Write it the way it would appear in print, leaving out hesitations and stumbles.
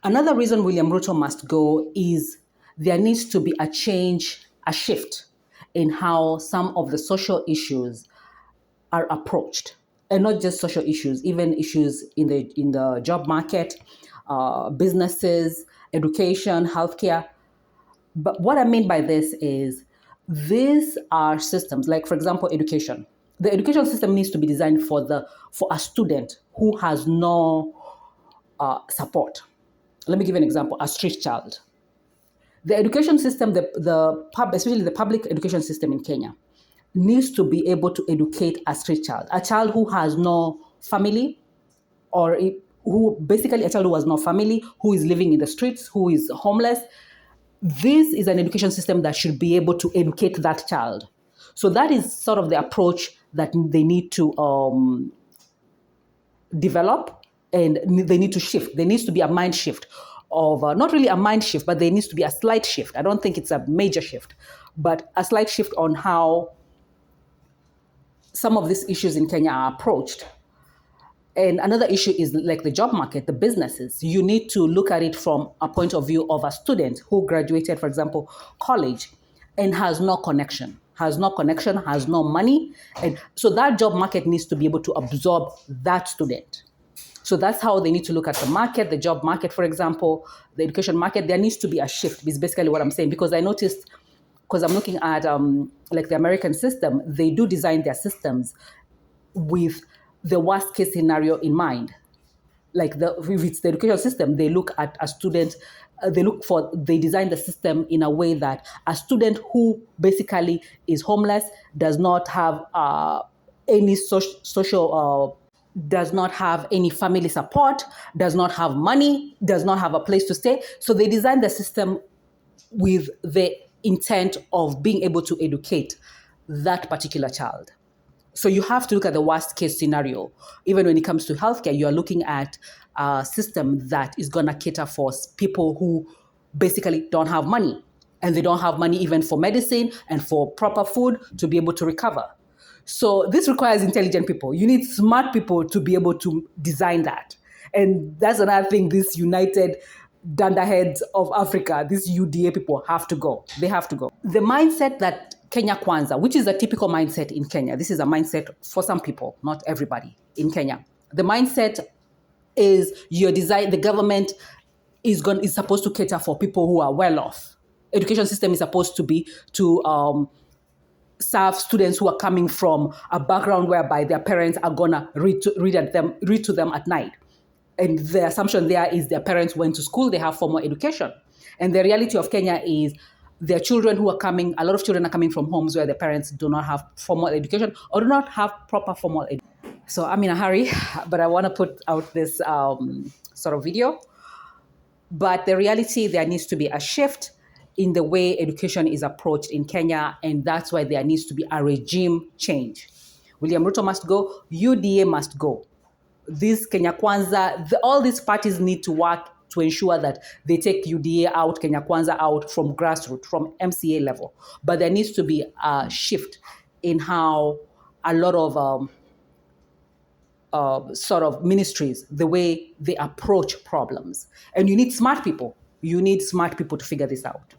Another reason William Ruto must go is there needs to be a change, a shift in how some of the social issues are approached, and not just social issues, even issues in the job market, businesses, education, healthcare. But what I mean by this is these are systems, like for example, education. The education system needs to be designed for a student who has no support. Let me give you an example: a street child. The education system, especially the public education system in Kenya, needs to be able to educate a street child, a child who has no family, or who basically a child who has no family, who is living in the streets, who is homeless. This is an education system that should be able to educate that child. So that is sort of the approach that they need to develop, and they need to shift. There needs to be a mind shift of not really a mind shift, but there needs to be a slight shift. I don't think it's a major shift, but a slight shift on how some of these issues in Kenya are approached. And another issue is like the job market, the businesses. You need to look at it from a point of view of a student who graduated, for example, college, and has no connection, has no money. And so that job market needs to be able to absorb that student. So that's how they need to look at the market, the job market, for example, the education market. There needs to be a shift, is basically what I'm saying, because I noticed, because I'm looking at like the American system, they do design their systems with the worst case scenario in mind. Like if it's the education system, they look at a student, they design the system in a way that a student who basically is homeless, does not have any social, does not have any family support, does not have money, does not have a place to stay. So they design the system with the intent of being able to educate that particular child. So you have to look at the worst case scenario. Even when it comes to healthcare, you are looking at a system that is going to cater for people who basically don't have money. And they don't have money even for medicine and for proper food to be able to recover. So this requires intelligent people. You need smart people to be able to design that. And that's another thing, this United Dunderheads of Africa, these UDA people have to go. They have to go. The mindset that Kenya Kwanza, which is a typical mindset in Kenya, this is a mindset for some people, not everybody in Kenya. The mindset is the government is supposed to cater for people who are well off. Education system is supposed to be to serve students who are coming from a background whereby their parents are gonna read to them at night. And the assumption there is their parents went to school, they have formal education. And the reality of Kenya is their children who are coming, a lot of children are coming from homes where their parents do not have formal education or do not have proper formal education. So I'm in a hurry, but I want to put out this sort of video. But the reality, there needs to be a shift in the way education is approached in Kenya, and that's why there needs to be a regime change. William Ruto must go, UDA must go. This Kenya Kwanza, all these parties need to work to ensure that they take UDA out, Kenya Kwanza out from grassroots, from MCA level. But there needs to be a shift in how a lot of sort of ministries, the way they approach problems. And you need smart people. You need smart people to figure this out.